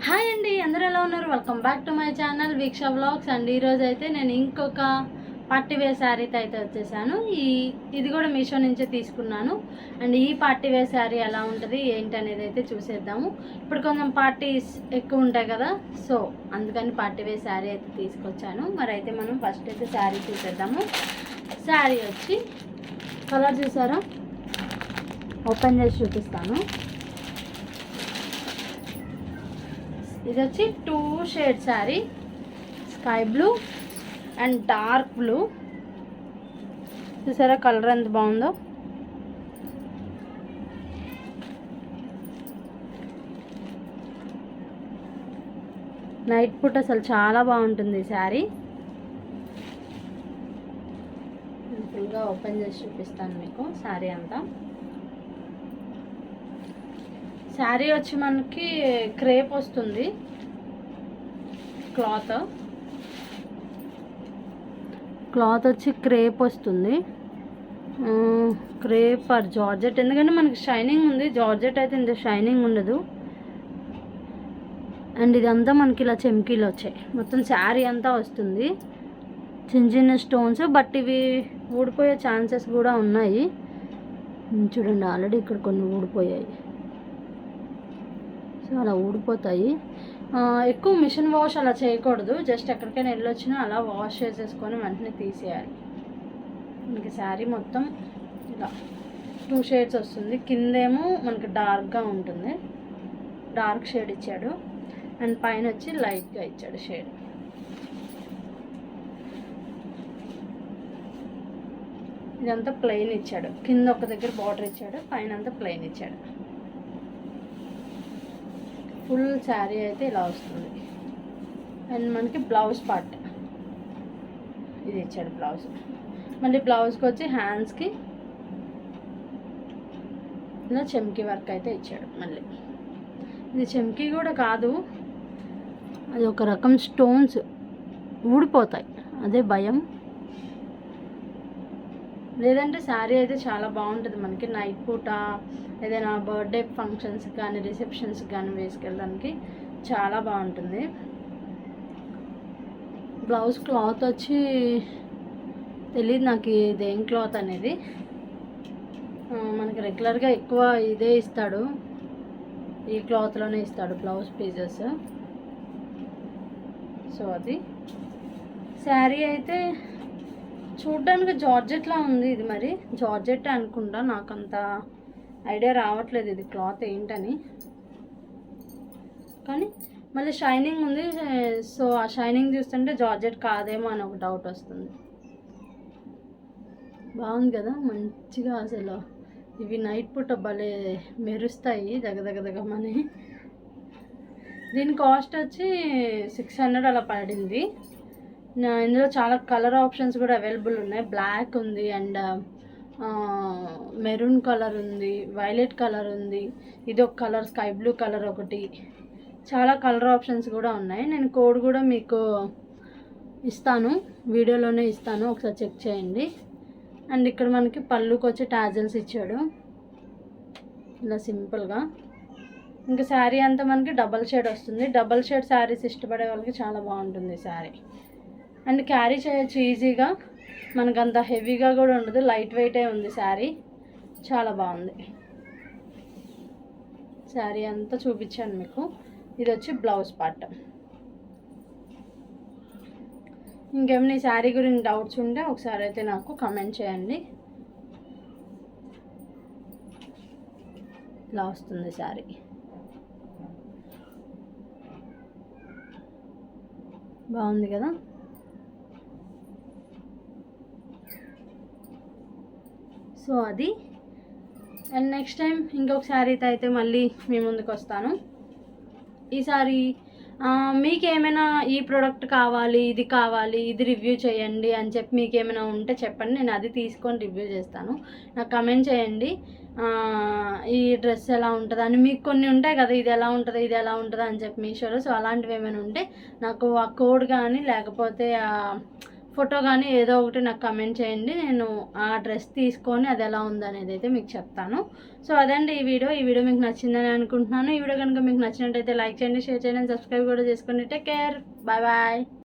Hi అండి, అందరూ ఎలా ఉన్నారు? Welcome back to my channel Veeksha vlogs. And ఈరోజు అయితే నేను ఇంకొక పార్టీ వేర్ శారీతో అయితే వచ్చేసాను. ఇది కూడా మీషో నుంచే తీసుకున్నాను. అండ్ ఈ పార్టీ వేర్ శారీ ఎలా ఉంటుంది ఏంటి అనేది అయితే చూసేద్దాము. ఇప్పుడు కొంచెం పార్టీస్ ఎక్కువ ఉంటాయి కదా, సో అందుకని పార్టీ వేర్ శారీ అయితే తీసుకొచ్చాను. మరి అయితే మనం ఫస్ట్ అయితే శారీ చూసేద్దాము. శారీ వచ్చి కలర్ చూసారా, ఓపెన్ చేసి చూపిస్తాను. ఇది వచ్చి 2 shade sari, sky blue and dark blue. చూసారా కలర్ ఎంత బాగుందో. నైట్ పూట అసలు చాలా బాగుంటుంది ఈ శారీ. ఫుల్గా ఓపెన్ చేసి చూపిస్తాను మీకు శారీ అంతా. శారీ వచ్చి మనకి క్రేప్ వస్తుంది, క్లాత్ వచ్చి క్రేప్ వస్తుంది. క్రేప్ ఆర్ జార్జెట్, ఎందుకంటే మనకి షైనింగ్ ఉంది. జార్జెట్ అయితే ఇంత షైనింగ్ ఉండదు. అండ్ ఇదంతా మనకి ఇలా చెమ్కీలు వచ్చాయి. మొత్తం శారీ అంతా వస్తుంది చిన్న చిన్న స్టోన్స్, బట్ ఇవి ఊడిపోయే ఛాన్సెస్ కూడా ఉన్నాయి. చూడండి, ఆల్రెడీ ఇక్కడ కొన్ని ఊడిపోయాయి. సో అలా ఊడిపోతాయి. ఎక్కువ మిషన్ వాష్ అలా చేయకూడదు. జస్ట్ ఎక్కడికైనా వెళ్ళొచ్చినా అలా వాష్ చేసేసుకొని వెంటనే తీసేయాలి. మనకి శారీ మొత్తం ఇలా 2 షేడ్స్ వస్తుంది. కిందేమో మనకి డార్క్గా ఉంటుంది, డార్క్ షేడ్ ఇచ్చాడు. అండ్ పైన వచ్చి లైట్గా ఇచ్చాడు షేడ్. ఇదంతా ప్లెయిన్ ఇచ్చాడు. కింద ఒక దగ్గర బార్డర్ ఇచ్చాడు, పైన అంతా ప్లెయిన్ ఇచ్చాడు. ఫుల్ శారీ అయితే ఇలా వస్తుంది. అండ్ మనకి బ్లౌజ్ పార్ట్ ఇది ఇచ్చాడు బ్లౌజ్. మళ్ళీ బ్లౌజ్కి వచ్చి హ్యాండ్స్కి ఇలా చెమ్కీ వర్క్ అయితే ఇచ్చాడు. మళ్ళీ ఇది చెమ్కీ కూడా కాదు, అది ఒక రకం స్టోన్స్ ఊడిపోతాయి, అదే భయం. లేదంటే శారీ అయితే చాలా బాగుంటుంది. మనకి నైట్ పూట ఏదైనా బర్త్డే ఫంక్షన్స్ కానీ రిసెప్షన్స్ కానీ వేసుకెళ్ళడానికి చాలా బాగుంటుంది. బ్లౌజ్ క్లాత్ వచ్చి తెలియదు నాకు ఇదేం క్లాత్ అనేది. మనకి రెగ్యులర్గా ఎక్కువ ఇదే ఇస్తాడు, ఈ క్లాత్లోనే ఇస్తాడు బ్లౌజ్ పీసెస్. సో అది శారీ అయితే చూడ్డానికి జార్జెట్లా ఉంది. ఇది మరి జార్జెట్ అనుకుంటా, నాకంత ఐడియా రావట్లేదు ఇది క్లాత్ ఏంటని. కానీ మళ్ళీ షైనింగ్ ఉంది, సో ఆ షైనింగ్ చూస్తుంటే జార్జెట్ కాదేమో అని ఒక డౌట్ వస్తుంది. బాగుంది కదా మంచిగా. అసలు ఇవి నైట్ పూట భలే మెరుస్తాయి దగ్గమని. దీని కాస్ట్ వచ్చి 600 అలా పడింది. ఇందులో చాలా కలర్ ఆప్షన్స్ కూడా అవైలబుల్ ఉన్నాయి. బ్లాక్ ఉంది, అండ్ మెరూన్ కలర్ ఉంది, వైలెట్ కలర్ ఉంది, ఇది ఒక కలర్, స్కై బ్లూ కలర్ ఒకటి, చాలా కలర్ ఆప్షన్స్ కూడా ఉన్నాయి. నేను కోడ్ కూడా మీకు ఇస్తాను, వీడియోలోనే ఇస్తాను, ఒకసారి చెక్ చేయండి. అండ్ ఇక్కడ మనకి పళ్ళుకి వచ్చి టాజల్స్ ఇచ్చాడు ఇలా సింపుల్గా. ఇంకా శారీ అంతా మనకి డబల్ షేడ్ వస్తుంది. డబల్ షేడ్ శారీస్ ఇష్టపడే వాళ్ళకి చాలా బాగుంటుంది శారీ. అండ్ క్యారీ చేయొచ్చు ఈజీగా, మనకు అంత హెవీగా కూడా ఉండదు, లైట్ వెయిటే ఉంది శారీ, చాలా బాగుంది. శారీ అంతా చూపించాను మీకు. ఇది వచ్చి బ్లౌజ్ పార్ట్. ఇంకేమైనా ఈ శారీ గురించి డౌట్స్ ఉంటే ఒకసారి అయితే నాకు కమెంట్ చేయండి. ఇలా వస్తుంది శారీ. బాగుంది కదా. సో అది. అండ్ నెక్స్ట్ టైం ఇంకొక శారీతో అయితే మళ్ళీ మీ ముందుకు వస్తాను. ఈసారి మీకు ఏమైనా ఈ ప్రోడక్ట్ కావాలి, ఇది కావాలి, ఇది రివ్యూ చేయండి అని చెప్పి మీకు ఏమైనా ఉంటే చెప్పండి, నేను అది తీసుకొని రివ్యూ చేస్తాను. నాకు కమెంట్ చేయండి ఈ డ్రెస్ ఎలా ఉంటుంది అని. మీకు కొన్ని ఉంటాయి కదా, ఇది ఎలా ఉంటుంది, ఇది ఎలా ఉంటుంది అని చెప్పి మీషోలో. సో అలాంటివి ఏమైనా ఉంటే నాకు ఆ కోడ్ కానీ లేకపోతే ఫోటో కానీ ఏదో ఒకటి నాకు కమెంట్ చేయండి. నేను ఆ డ్రెస్ తీసుకొని అది ఎలా ఉందనేది అయితే మీకు చెప్తాను. సో అదండి ఈ వీడియో మీకు నచ్చిందని అనుకుంటున్నాను. ఈ వీడియో కనుక మీకు నచ్చినట్టయితే లైక్ చేయండి, షేర్ చేయండి, సబ్స్క్రైబ్ కూడా చేసుకోండి. Take care, bye bye.